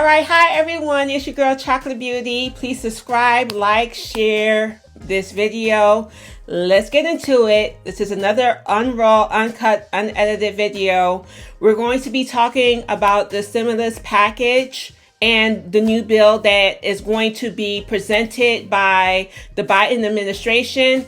All right, hi everyone, it's your girl Chocolate Beauty. Please subscribe, like, share this video. Let's get into it. This is another unraw, uncut, unedited video. We're going to be talking about the stimulus package and the new bill that is going to be presented by the Biden administration.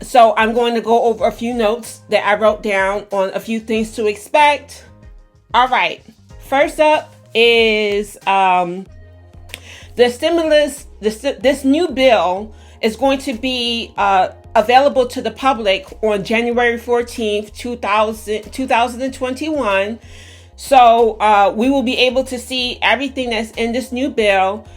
So I'm going to go over a few notes that I wrote down on a few things to expect. All right, first up is the stimulus. This new bill is going to be available to the public on January 14th, 2021. So we will be able to see everything that's in this new bill.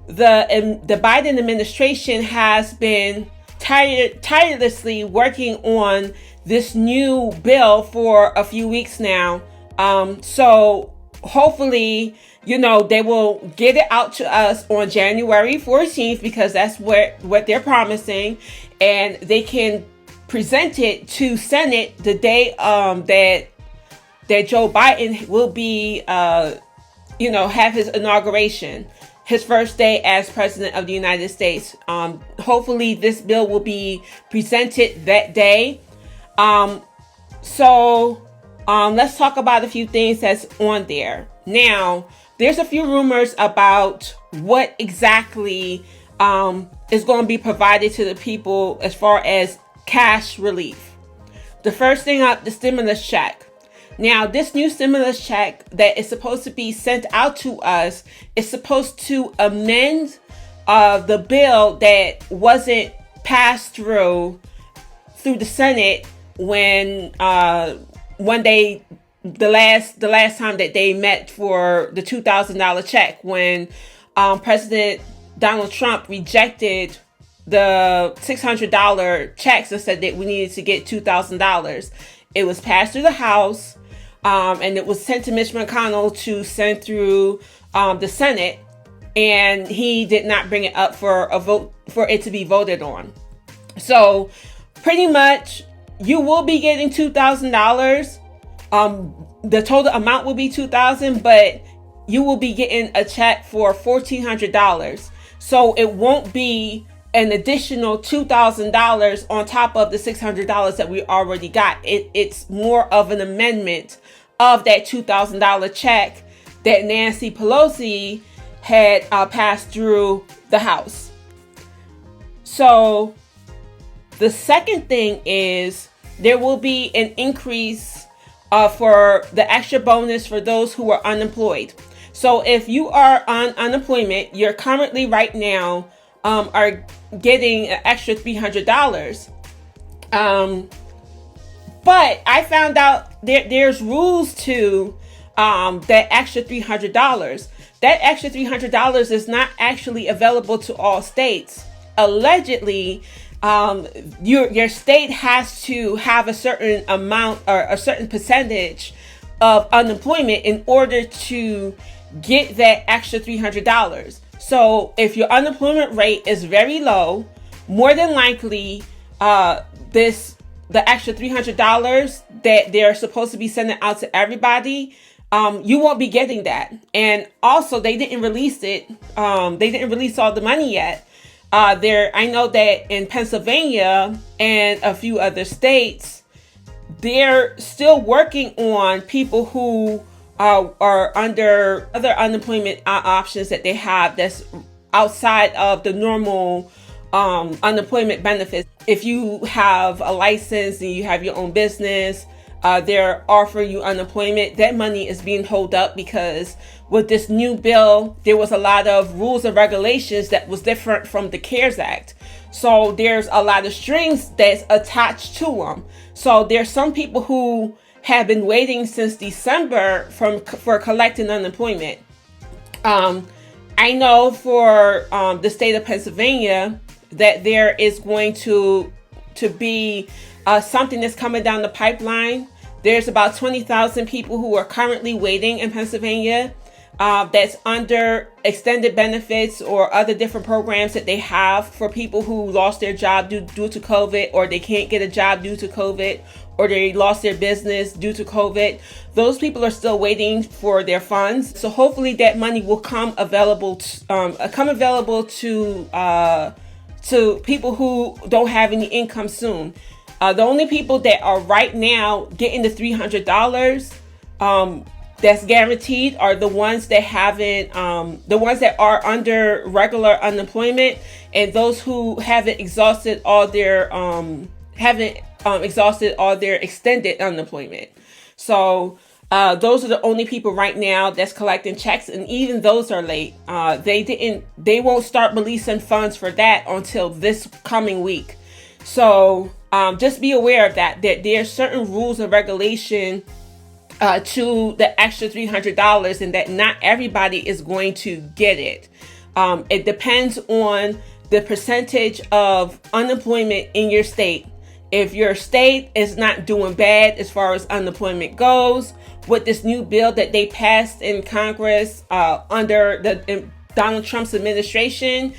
The Biden administration has been tirelessly working on this new bill for a few weeks now. So hopefully, they will get it out to us on January 14th, because that's what they're promising, and they can present it to Senate the day that Joe Biden will be have his inauguration, his first day as president of the United States. Hopefully this bill will be presented that day. Let's talk about a few things that's on there. Now, there's a few rumors about what exactly is going to be provided to the people as far as cash relief. The first thing up, the stimulus check. Now, this new stimulus check that is supposed to be sent out to us is supposed to amend the bill that wasn't passed through the Senate when the last time that they met for the $2,000 check, when President Donald Trump rejected the $600 checks and said that we needed to get $2,000. It was passed through the House, and it was sent to Mitch McConnell to send through the Senate, and he did not bring it up for a vote, for it to be voted on. So pretty much you will be getting $2,000. The total amount will be $2,000, but you will be getting a check for $1,400. So it won't be an additional $2,000 on top of the $600 that we already got. It's more of an amendment of that $2,000 check that Nancy Pelosi had passed through the House. So the second thing is there will be an increase for the extra bonus for those who are unemployed. So if you are on unemployment, you're currently right now are getting an extra $300. But I found out there's rules to that extra $300. That extra $300 is not actually available to all states. Allegedly, your state has to have a certain amount or a certain percentage of unemployment in order to get that extra $300. So if your unemployment rate is very low, more than likely the extra $300 that they're supposed to be sending out to everybody, you won't be getting that. And also, they didn't release it. They didn't release all the money yet. I know that in Pennsylvania and a few other states, they're still working on people who are under other unemployment options that they have that's outside of the normal unemployment benefits. If you have a license and you have your own business, they're offering you unemployment. That money is being held up because with this new bill, there was a lot of rules and regulations that was different from the CARES Act. So there's a lot of strings that's attached to them. So there's some people who have been waiting since December for collecting unemployment. I know for the state of Pennsylvania that there is going to be something that's coming down the pipeline. There's about 20,000 people who are currently waiting in Pennsylvania that's under extended benefits or other different programs that they have for people who lost their job due to COVID, or they can't get a job due to COVID, or they lost their business due to COVID, those people are still waiting for their funds. So hopefully that money will come available to people who don't have any income soon. The only people that are right now getting the $300 that's guaranteed are the ones that haven't, the ones that are under regular unemployment, and those who haven't exhausted all their extended unemployment. So those are the only people right now that's collecting checks, and even those are late. They won't start releasing funds for that until this coming week. So just be aware of that there are certain rules and regulation to the extra $300, and that not everybody is going to get it. It depends on the percentage of unemployment in your state. If your state is not doing bad as far as unemployment goes, with this new bill that they passed in Congress under Donald Trump's administration,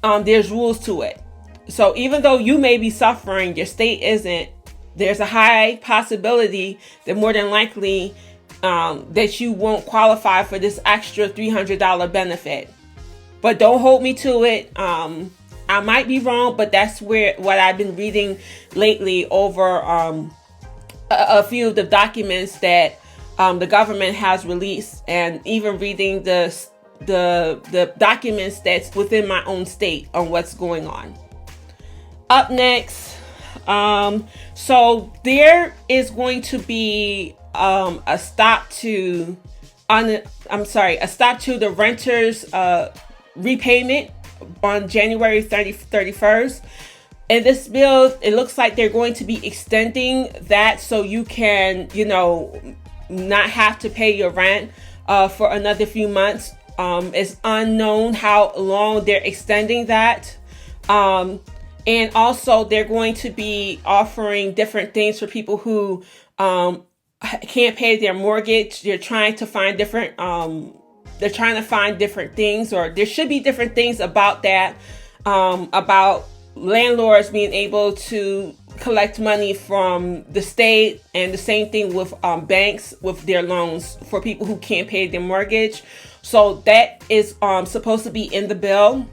there's rules to it. So even though you may be suffering, your state isn't, there's a high possibility that more than likely that you won't qualify for this extra $300 benefit. But don't hold me to it. I might be wrong, but that's what I've been reading lately over a few of the documents that the government has released, and even reading the documents that's within my own state on what's going on. Up next, so there is going to be a stop to the renters repayment on January 31st. And this bill, it looks like they're going to be extending that so you can, not have to pay your rent for another few months. It's unknown how long they're extending that. And also they're going to be offering different things for people who can't pay their mortgage. They're trying to find different things, or there should be different things about that, about landlords being able to collect money from the state, and the same thing with banks with their loans for people who can't pay their mortgage. So that is supposed to be in the bill.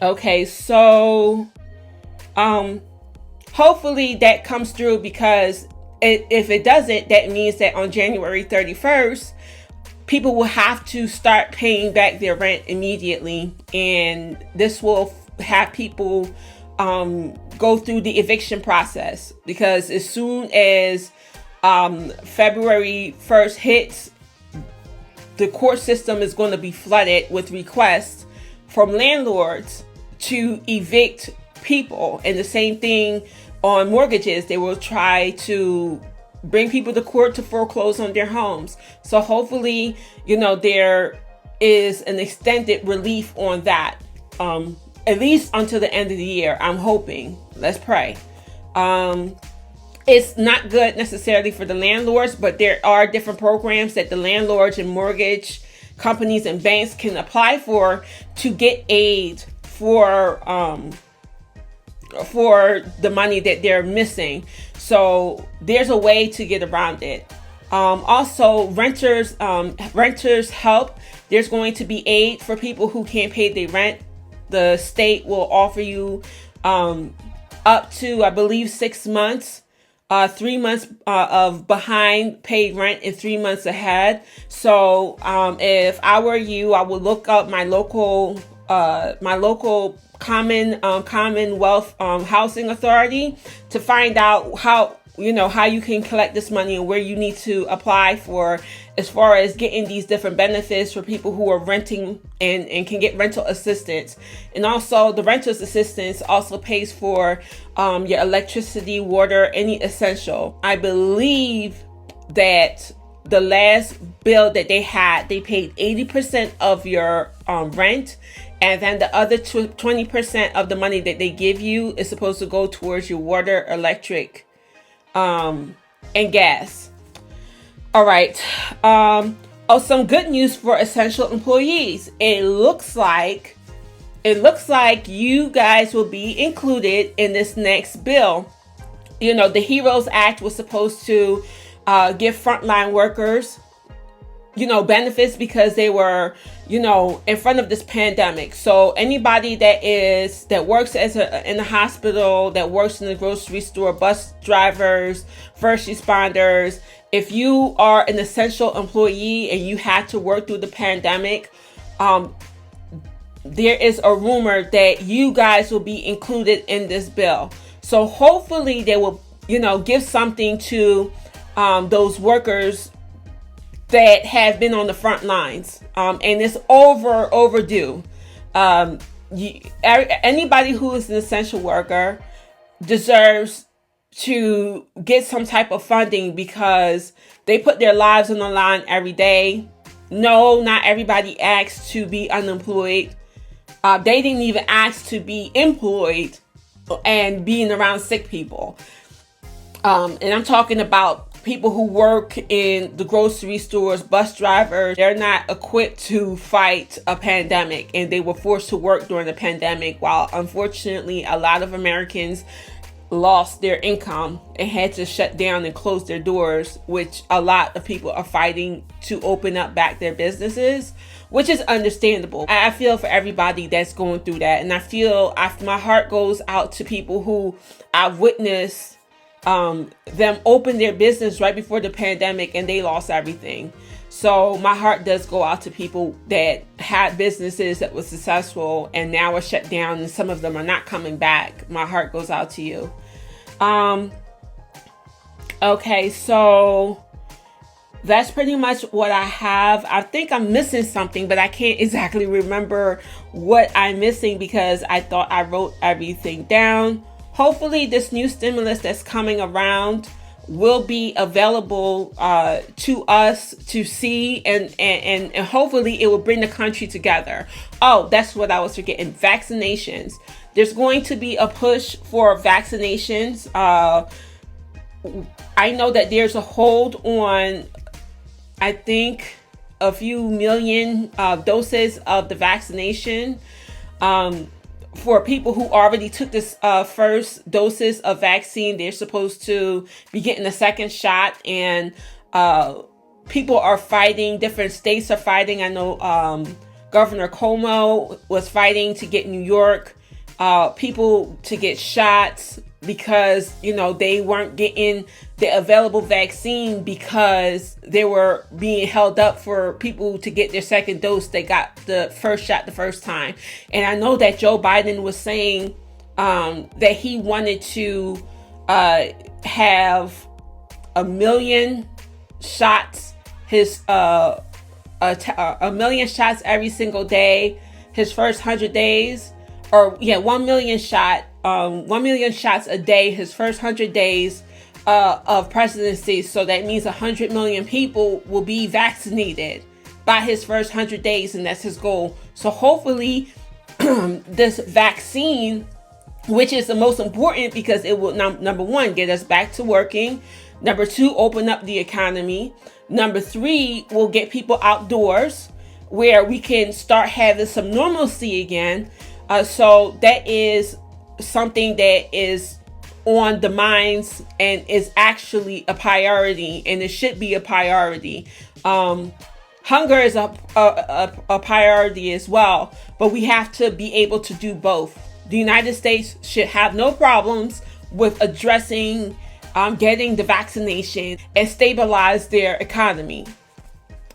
Okay, so hopefully that comes through, because if it doesn't, that means that on January 31st, people will have to start paying back their rent immediately, and this will have people go through the eviction process, because as soon as February 1st hits, the court system is going to be flooded with requests from landlords to evict people. And the same thing on mortgages. They will try to bring people to court to foreclose on their homes. So hopefully, there is an extended relief on that, at least until the end of the year. I'm hoping. Let's pray. It's not good necessarily for the landlords, but there are different programs that the landlords and mortgage companies and banks can apply for to get aid for the money that they're missing. So there's a way to get around it. Also, renters help. There's going to be aid for people who can't pay their rent. The state will offer you up to, I believe, 6 months, 3 months of behind paid rent and 3 months ahead. So if I were you, I would look up my local Commonwealth Housing Authority to find out how you can collect this money and where you need to apply for, as far as getting these different benefits for people who are renting and can get rental assistance. And also the rental assistance also pays for your electricity, water, any essential. I believe that the last bill that they had, they paid 80% of your rent, and then the other 20% of the money that they give you is supposed to go towards your water, electric, and gas. All right. Some good news for essential employees. It looks like you guys will be included in this next bill. The HEROES Act was supposed to give frontline workers, benefits because they were, in front of this pandemic. So anybody that works in the hospital, that works in the grocery store, bus drivers, first responders, if you are an essential employee and you had to work through the pandemic, there is a rumor that you guys will be included in this bill. So hopefully they will, give something to those workers that have been on the front lines. And it's overdue. Anybody who is an essential worker deserves to get some type of funding because they put their lives on the line every day. No, not everybody asked to be unemployed. They didn't even ask to be employed and being around sick people. And I'm talking about people who work in the grocery stores, bus drivers. They're not equipped to fight a pandemic, and they were forced to work during the pandemic, while unfortunately a lot of Americans lost their income and had to shut down and close their doors, which a lot of people are fighting to open up back their businesses, which is understandable. I feel for everybody that's going through that, and I feel my heart goes out to people who I've witnessed them open their business right before the pandemic and they lost everything. So my heart does go out to people that had businesses that were successful and now are shut down, and some of them are not coming back. My heart goes out to you. Okay, so that's pretty much what I have. I think I'm missing something, but I can't exactly remember what I'm missing because I thought I wrote everything down. Hopefully this new stimulus that's coming around will be available to us to see, and hopefully it will bring the country together. Oh, that's what I was forgetting. Vaccinations. There's going to be a push for vaccinations. I know that there's a hold on, I think, a few million doses of the vaccination. For people who already took this first doses of vaccine, they're supposed to be getting a second shot, and people are fighting. Different states are fighting. I know Governor Cuomo was fighting to get New York people to get shots because, they weren't getting the available vaccine because they were being held up for people to get their second dose. They got the first shot the first time. And I know that Joe Biden was saying that he wanted to have 1 million shots, a million shots every single day, his first 100 days. 1 million shots a day, his first 100 days of presidency. So that means 100 million people will be vaccinated by his first 100 days, and that's his goal. So hopefully this vaccine, which is the most important because it will, number one, get us back to working. Number two, open up the economy. Number three, will get people outdoors where we can start having some normalcy again. So that is something that is on the minds and is actually a priority, and it should be a priority. Hunger is a priority as well, but we have to be able to do both. The United States should have no problems with addressing getting the vaccination and stabilize their economy.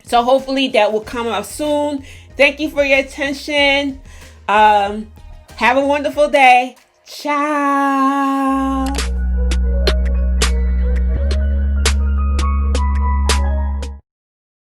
So hopefully that will come up soon. Thank you for your attention. Have a wonderful day. Ciao.